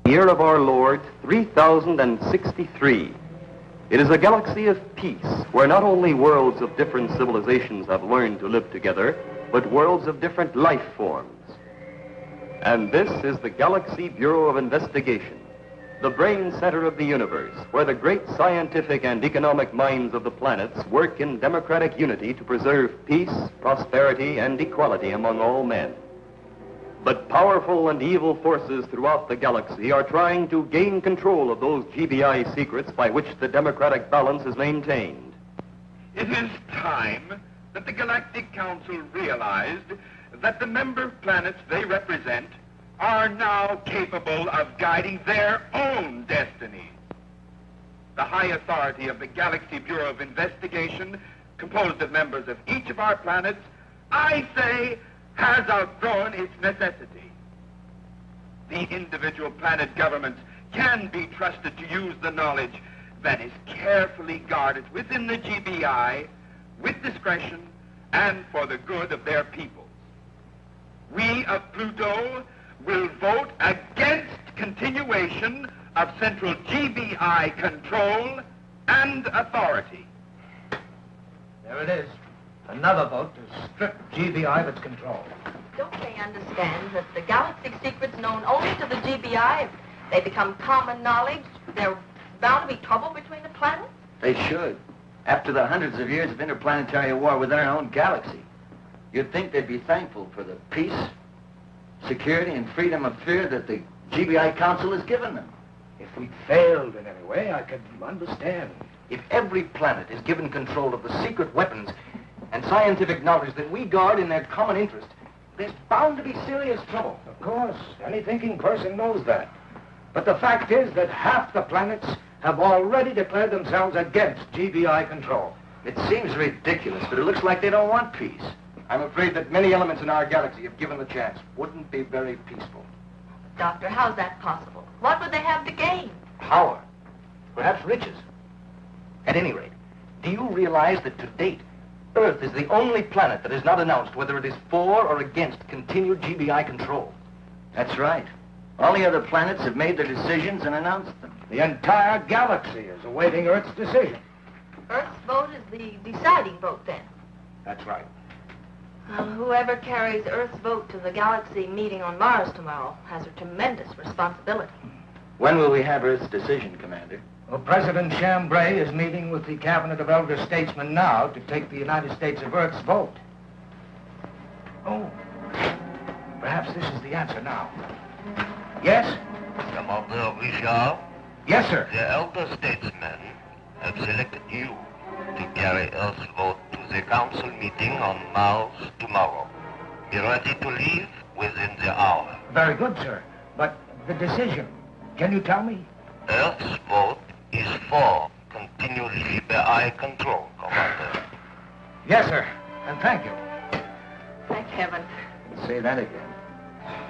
Year of our Lord, 3063. It is a galaxy of peace, where not only worlds of different civilizations have learned to live together, but worlds of different life forms. And this is the Galaxy Bureau of Investigation, the brain center of the universe, where the great scientific and economic minds of the planets work in democratic unity to preserve peace, prosperity, and equality among all men. But powerful and evil forces throughout the galaxy are trying to gain control of those GBI secrets by which the democratic balance is maintained. It is time that the Galactic Council realized that the member planets they represent are now capable of guiding their own destiny. The high authority of the Galaxy Bureau of Investigation, composed of members of each of our planets, I say, has outgrown its necessity. The individual planet governments can be trusted to use the knowledge that is carefully guarded within the GBI with discretion and for the good of their peoples. We of Pluto will vote against continuation of central GBI control and authority. There it is. Another vote to strip GBI of its control. Don't they understand that the galactic secrets known only to the GBI, if they become common knowledge, there's bound to be trouble between the planets? They should. After the hundreds of years of interplanetary war within our own galaxy, you'd think they'd be thankful for the peace, security, and freedom of fear that the GBI Council has given them. If we'd failed in any way, I could understand. If every planet is given control of the secret weapons and scientific knowledge that we guard in their common interest, there's bound to be serious trouble. Of course, any thinking person knows that. But the fact is that half the planets have already declared themselves against GBI control. It seems ridiculous, but it looks like they don't want peace. I'm afraid that many elements in our galaxy, if given the chance, wouldn't be very peaceful. Doctor, how's that possible? What would they have to gain? Power. Perhaps riches. At any rate, do you realize that to date, Earth is the only planet that has not announced whether it is for or against continued GBI control? That's right. All the other planets have made their decisions and announced them. The entire galaxy is awaiting Earth's decision. Earth's vote is the deciding vote, then? That's right. Whoever carries Earth's vote to the galaxy meeting on Mars tomorrow has a tremendous responsibility. When will we have Earth's decision, Commander? Well, President Champlin is meeting with the cabinet of elder statesmen now to take the United States of Earth's vote. Oh, perhaps this is the answer now. Yes? Commander Richard? Yes, sir. The elder statesmen have selected you to carry Earth's vote to the council meeting on Mars tomorrow. Be ready to leave within the hour. Very good, sir. But the decision, can you tell me? Earth's vote is for continued GBI control, Commander. Yes, sir. And thank you. Thank heaven. Say that again.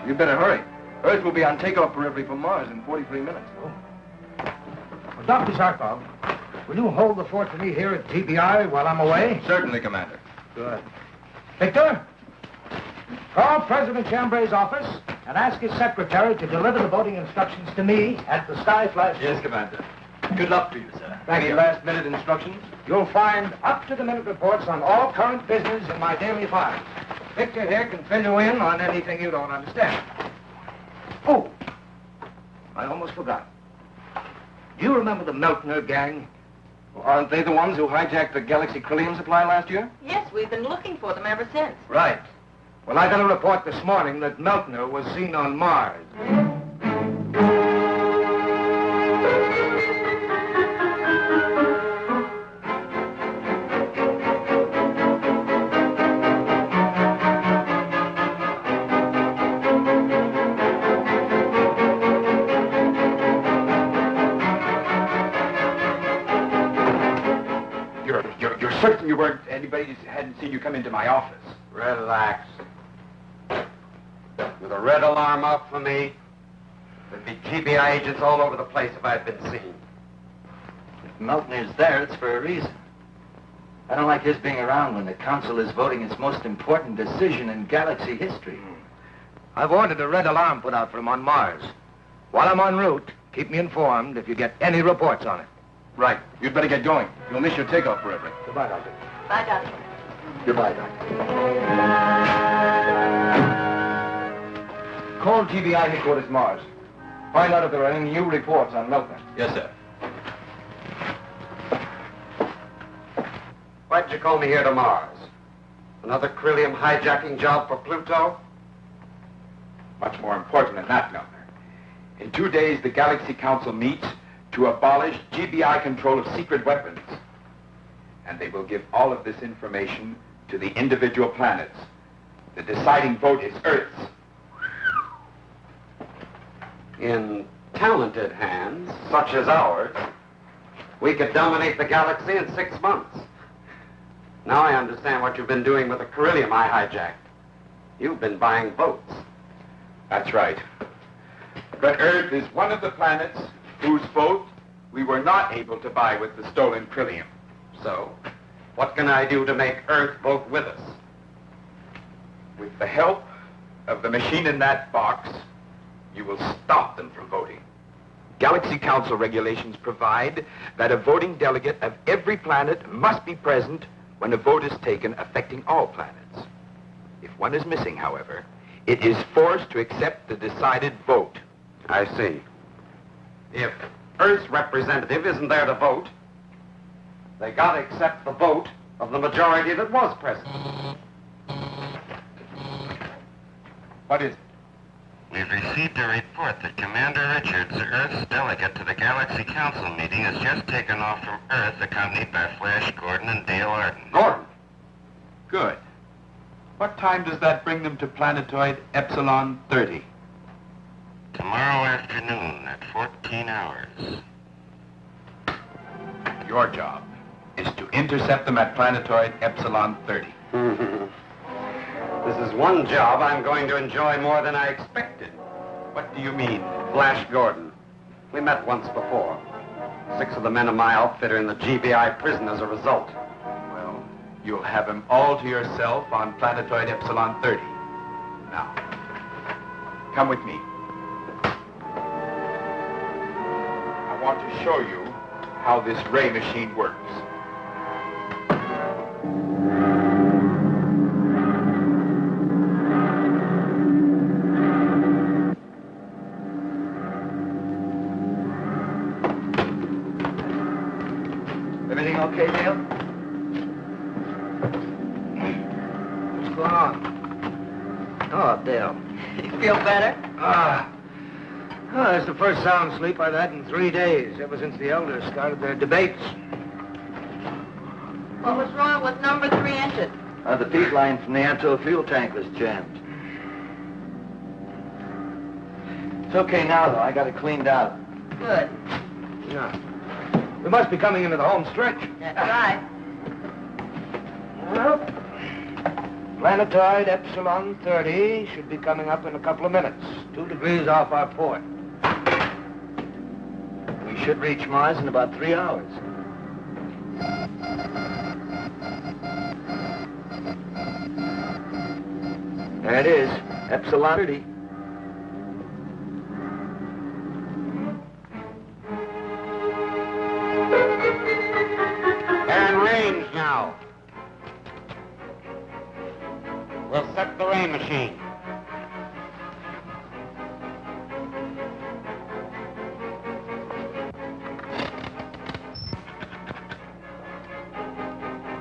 You better hurry. Earth will be on takeoff periphery for Mars in 43 minutes. Oh. Well, Dr. Zarkov, will you hold the fort for me here at GBI while I'm away? Certainly, Commander. Good. Victor, call President Chamblay's office and ask his secretary to deliver the voting instructions to me at the Sky Flash. Yes, Commander. Good luck to you, sir. Thank Any you. last-minute instructions? You'll find up-to-the-minute reports on all current business in my daily files. Victor here can fill you in on anything you don't understand. Oh, I almost forgot. Do you remember the Meltner gang? Well, aren't they the ones who hijacked the Galaxy Chromium supply last year? Yes, we've been looking for them ever since. Right. Well, I got a report this morning that Meltner was seen on Mars. You're certain you weren't... Anybody hadn't seen you come into my office? Relax. With a red alarm up for me, there'd be GBI agents all over the place if I'd been seen. If Meltner's there, it's for a reason. I don't like his being around when the Council is voting its most important decision in galaxy history. I've ordered a red alarm put out for him on Mars. While I'm en route, keep me informed if you get any reports on it. Right. You'd better get going. You'll miss your takeoff forever. Goodbye, Doctor. Bye, Doctor. Goodbye, Doctor. Call GBI headquarters Mars. Find out if there are any new reports on Milton. Yes, sir. Why'd you call me here to Mars? Another Corellium hijacking job for Pluto? Much more important than that, Milner. In 2 days, the Galaxy Council meets to abolish GBI control of secret weapons. And they will give all of this information to the individual planets. The deciding vote is Earth's. In talented hands, such as ours, we could dominate the galaxy in 6 months. Now I understand what you've been doing with the Corellium I hijacked. You've been buying votes. That's right. But Earth is one of the planets whose vote we were not able to buy with the stolen Corellium. So, what can I do to make Earth vote with us? With the help of the machine in that box, you will stop them from voting. Galaxy Council regulations provide that a voting delegate of every planet must be present when a vote is taken affecting all planets. If one is missing, however, it is forced to accept the decided vote. I see. If Earth's representative isn't there to vote, they gotta accept the vote of the majority that was present. What is it? We've received a report that Commander Richards, Earth's delegate to the Galaxy Council meeting, has just taken off from Earth, accompanied by Flash Gordon and Dale Arden. Gordon! Good. What time does that bring them to planetoid Epsilon 30? Tomorrow afternoon at 14 hours. Your job is to intercept them at planetoid Epsilon 30. This is one job I'm going to enjoy more than I expected. What do you mean? Flash Gordon. We met once before. 6 of the men of my outfit are in the GBI prison as a result. Well, you'll have him all to yourself on planetoid Epsilon 30. Now, come with me. I want to show you how this ray machine works. Everything okay, Dale? What's going on? Oh, Dale. You feel better? It's the first sound sleep I've had in 3 days, ever since the elders started their debates. What was wrong with number 3 engine? The feed line from the Anto fuel tank was jammed. It's okay now, though. I got it cleaned out. Good. Yeah. We must be coming into the home stretch. That's right. Well, planetoid Epsilon 30 should be coming up in a couple of minutes. 2 degrees off our port. We should reach Mars in about 3 hours. There it is, Epsilon 30. They're in range now. We'll set the ray machine.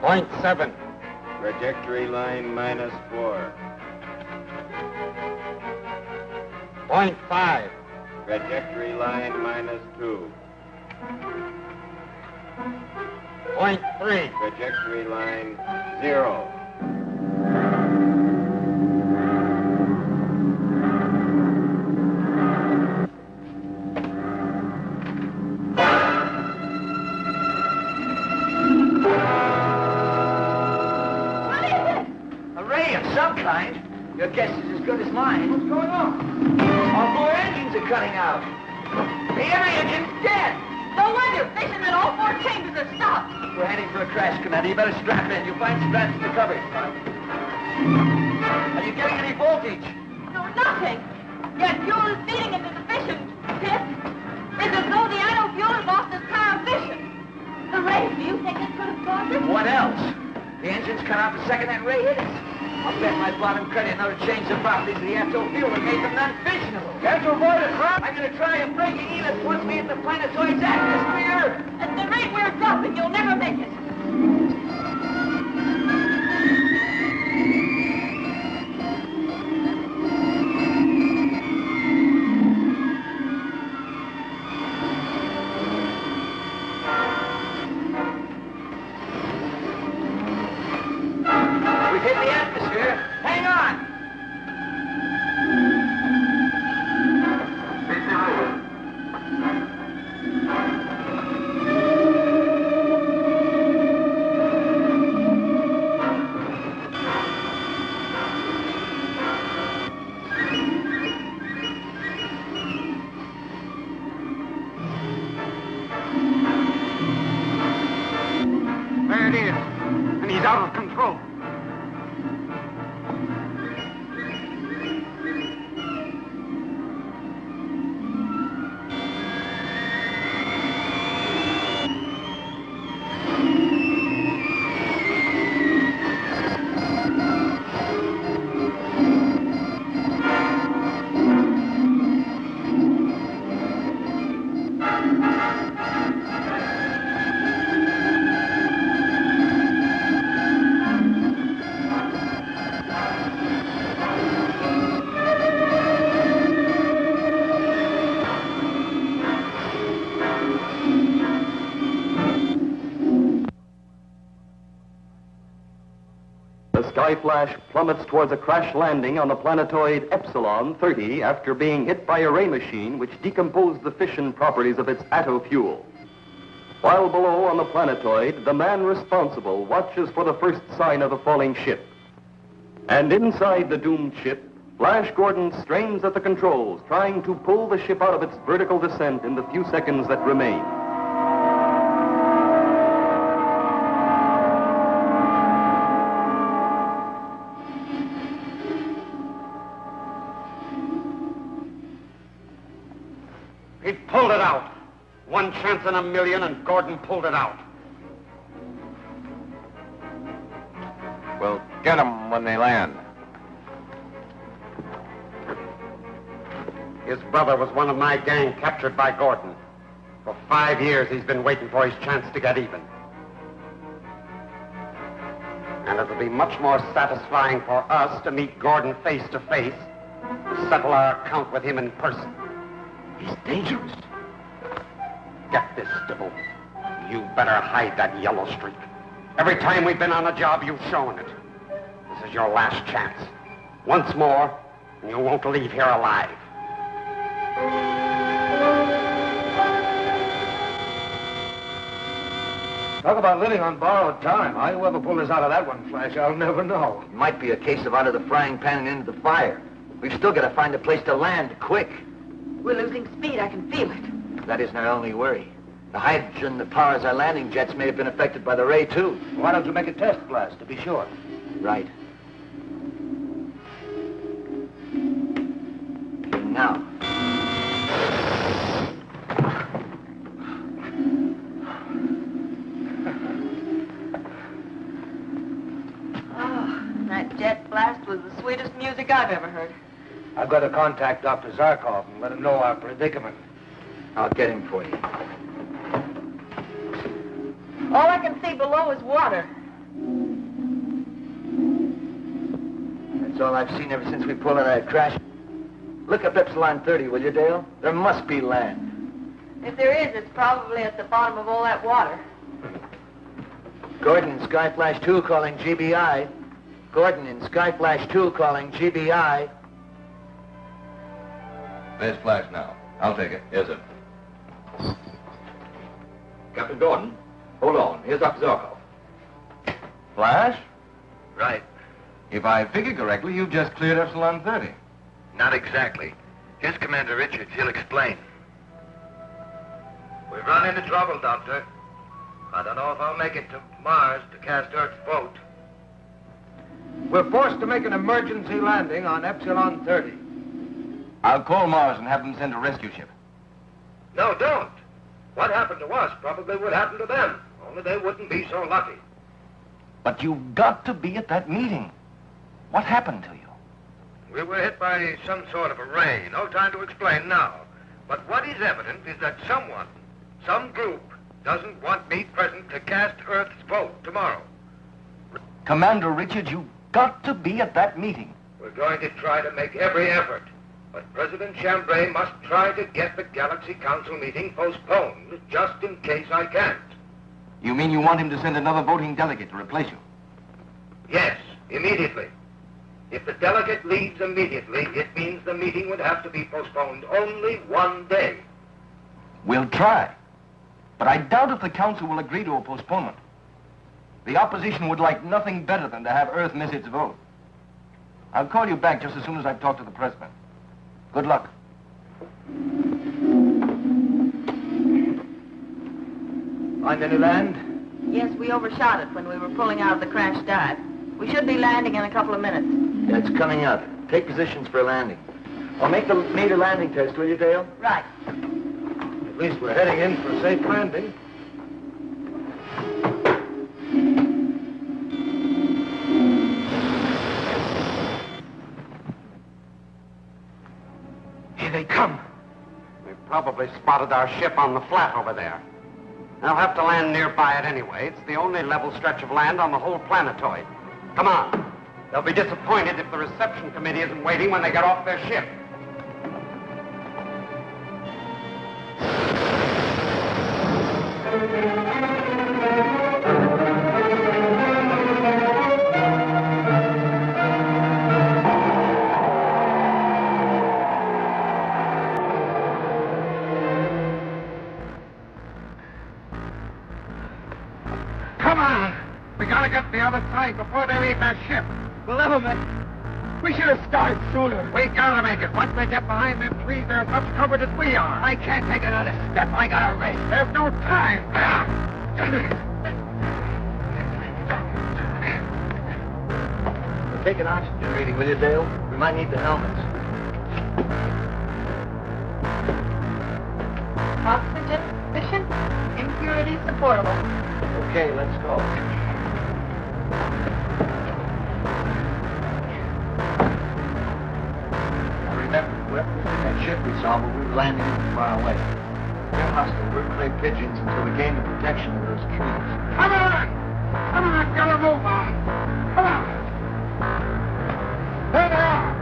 .7. Trajectory line -4. .5. Trajectory line -2. .3. Trajectory line 0. What is it? A ray of some kind. Your guess is as good as mine. What's going on? Our 4 engines are cutting out. The every engine's dead. No wonder. Fission in all 4 chambers are stopped. We're heading for a crash, Commander. You better strap in. You'll find straps in the cupboard. Are you getting any voltage? No, nothing. Yet fuel is feeding into the fission. The The engine's cut off the second that ray hit us. I'll bet my bottom credit now to change the properties of the atto fuel and make them non-fissionable. Can't you avoid it, huh? I'm going to try and break it even once we hit the planetoid's atmosphere. At the rate we're dropping, you'll never make it. We've hit the atmosphere. Hang on. There it is. And he's out of control. Skyflash plummets towards a crash landing on the planetoid S01 after being hit by a ray machine which decomposed the fission properties of its atto fuel. While below on the planetoid, the man responsible watches for the first sign of the falling ship. And inside the doomed ship, Flash Gordon strains at the controls, trying to pull the ship out of its vertical descent in the few seconds that remain. He pulled it out. One chance in a million, and Gordon pulled it out. We'll get them when they land. His brother was one of my gang captured by Gordon. For 5 years, he's been waiting for his chance to get even. And it'll be much more satisfying for us to meet Gordon face to face, to settle our account with him in person. He's dangerous. Get this, Dibble. You better hide that yellow streak. Every time we've been on a job, you've shown it. This is your last chance. Once more, and you won't leave here alive. Talk about living on borrowed time. How you ever pulled us out of that one, Flash, I'll never know. It might be a case of out of the frying pan and into the fire. We've still got to find a place to land, quick. We're losing speed. I can feel it. That isn't our only worry. The hydrogen that powers our landing jets may have been affected by the ray, too. Why don't you make a test blast, to be sure? Right. Now. Oh, that jet blast was the sweetest music I've ever heard. I've got to contact Dr. Zarkov and let him know our predicament. I'll get him for you. All I can see below is water. That's all I've seen ever since we pulled out of that crash. Look up S01, will you, Dale? There must be land. If there is, it's probably at the bottom of all that water. Gordon in Skyflash 2 calling GBI. Gordon in Skyflash 2 calling GBI. There's Flash now. I'll take it. Yes, sir. Captain Gordon, hold on. Here's Dr. Zarkov. Flash? Right. If I figure correctly, you've just cleared S01. Not exactly. Here's Commander Richards. He'll explain. We've run into trouble, Doctor. I don't know if I'll make it to Mars to cast Earth's vote. We're forced to make an emergency landing on S01. I'll call Mars and have them send a rescue ship. No, don't. What happened to us probably would happen to them. Only they wouldn't be so lucky. But you've got to be at that meeting. What happened to you? We were hit by some sort of a ray. No time to explain now. But what is evident is that someone, some group, doesn't want me present to cast Earth's vote tomorrow. Commander Richards, you've got to be at that meeting. We're going to try to make every effort. But President Champlin must try to get the Galaxy Council meeting postponed, just in case I can't. You mean you want him to send another voting delegate to replace you? Yes, immediately. If the delegate leaves immediately, it means the meeting would have to be postponed only one day. We'll try. But I doubt if the Council will agree to a postponement. The opposition would like nothing better than to have Earth miss its vote. I'll call you back just as soon as I've talked to the President. Good luck. Find any land? Yes, we overshot it when we were pulling out of the crash dive. We should be landing in a couple of minutes. Yeah, it's coming up. Take positions for a landing. I'll make the meter landing test, will you, Dale? Right. At least we're heading in for a safe landing. Here they come. They've probably spotted our ship on the flat over there. They'll have to land nearby it anyway. It's the only level stretch of land on the whole planetoid. Come on. They'll be disappointed if the reception committee isn't waiting when they get off their ship. Come on! We gotta get to the other side before they leave their ship. We'll never make it. We should have started sooner. We gotta make it. Once they get behind them trees, they're as much covered as we are. I can't take another step. I gotta race. There's no time. Take an oxygen reading, will you, Dale? We might need the helmets. Oxygen sufficient, impurity supportable. Okay, let's go. Now remember, whoever was in that ship we saw, but we were landing far away. They're hostile. We're clay pigeons until we gain the protection of those trees. Come on! Come on, gotta move on. Come on. There they are.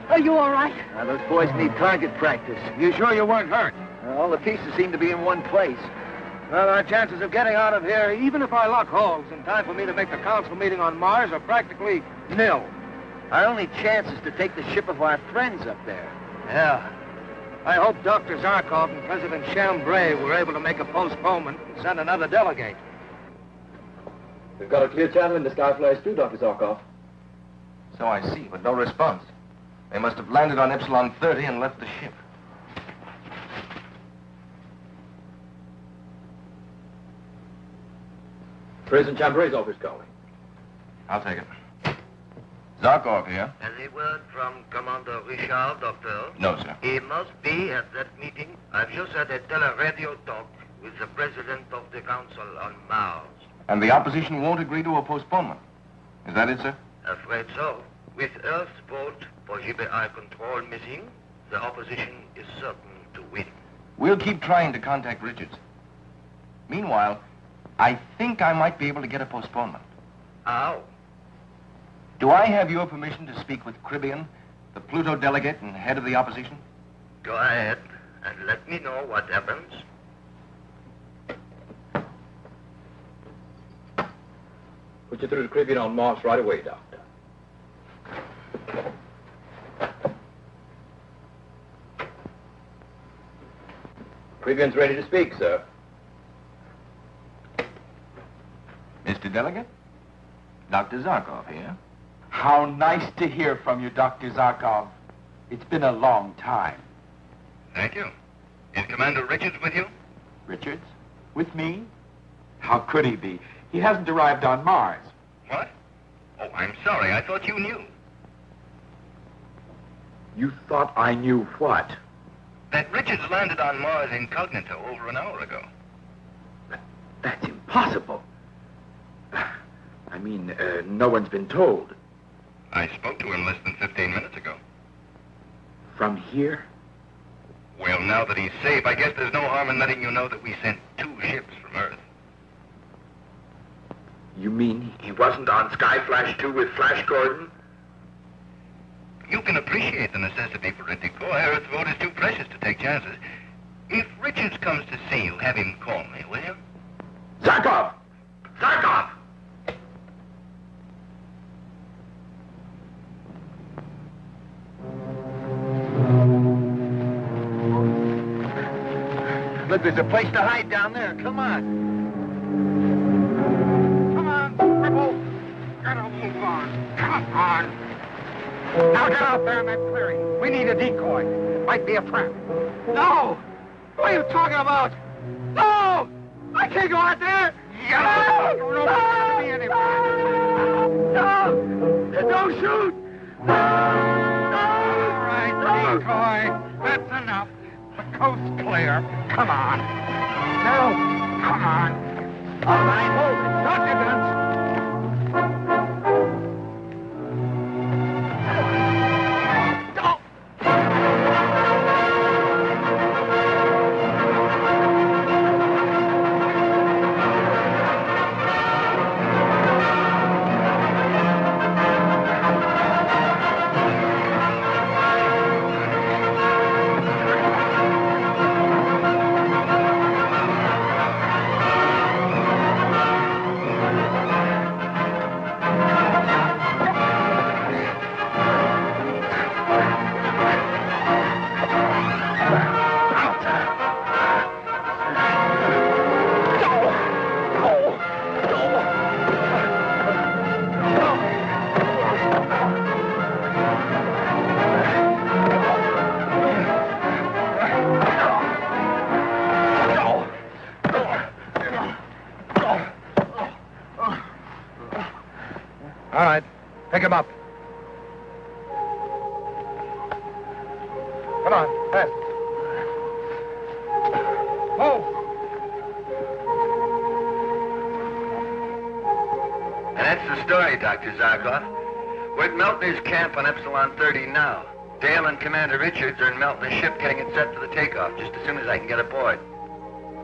Are you all right? Those boys need target practice. You sure you weren't hurt? All the pieces seem to be in one place. Well, our chances of getting out of here, even if our luck holds in time for me to make the council meeting on Mars, are practically nil. Our only chance is to take the ship of our friends up there. Yeah. I hope Dr. Zarkov and President Champlin were able to make a postponement and send another delegate. We've got a clear channel in the Skyflyers too, Dr. Zarkov. So I see, but no response. They must have landed on Epsilon 30 and left the ship. President Chambré's office calling. I'll take it. Zarkov here. Any word from Commander Richard, Doctor? No, sir. He must be at that meeting. I've just had a tele-radio talk with the President of the Council on Mars. And the opposition won't agree to a postponement. Is that it, sir? Afraid so. With Earth's vote for GBI control missing, the opposition is certain to win. We'll keep trying to contact Richards. Meanwhile, I think I might be able to get a postponement. How? Do I have your permission to speak with Cribian, the Pluto delegate and head of the opposition? Go ahead and let me know what happens. Put you through the Caribbean on Mars right away, Doctor. Caribbean's ready to speak, sir. Mr. Delegate, Dr. Zarkov here. How nice to hear from you, Dr. Zarkov. It's been a long time. Thank you. Is Commander Richards with you? Richards? With me? How could he be? He hasn't arrived on Mars. What? Oh, I'm sorry. I thought you knew. You thought I knew what? That Richards landed on Mars incognito over an hour ago. That's impossible. I mean, no one's been told. I spoke to him less than 15 minutes ago. From here? Well, now that he's safe, I guess there's no harm in letting you know that we sent 2 ships from Earth. You mean he wasn't on Skyflash 2 with Flash Gordon? You can appreciate the necessity for it to go. Earth's vote is too precious to take chances. If Richards comes to see you, have him call me, will you? Zarkov! Zarkov! Look, there's a place to hide down there. Come on. Come on, cripple. Gotta move on. Come on. Now get out there in that clearing. We need a decoy. It might be a trap. No! What are you talking about? No! I can't go out there! No! Don't me anyway. No! Don't shoot! No! All right, decoy. That's enough. The coast's clear. Come on. No! Come on. All right, hold it. Drop your guns. All right, pick him up. Come on, fast. Move. And that's the story, Dr. Zarkov. We're at Meltner's camp on Epsilon 30 now. Dale and Commander Richards are in Meltner's ship getting it set for the takeoff just as soon as I can get aboard.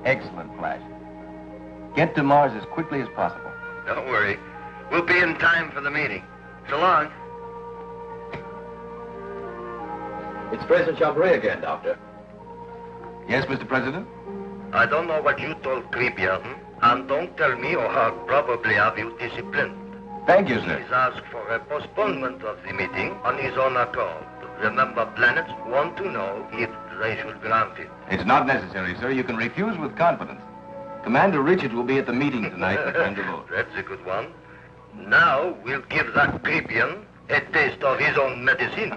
Excellent, Flash. Get to Mars as quickly as possible. Don't worry. We'll be in time for the meeting. So long. It's President Champlin again, Doctor. Yes, Mr. President? I don't know what you told Cribian, and don't tell me or her probably have you disciplined. Thank you, sir. He's asked for a postponement of the meeting on his own accord. The member planets want to know if they should grant it. It's not necessary, sir. You can refuse with confidence. Commander Richards will be at the meeting tonight for time to vote. That's a good one. Now we'll give that Cribian a taste of his own medicine.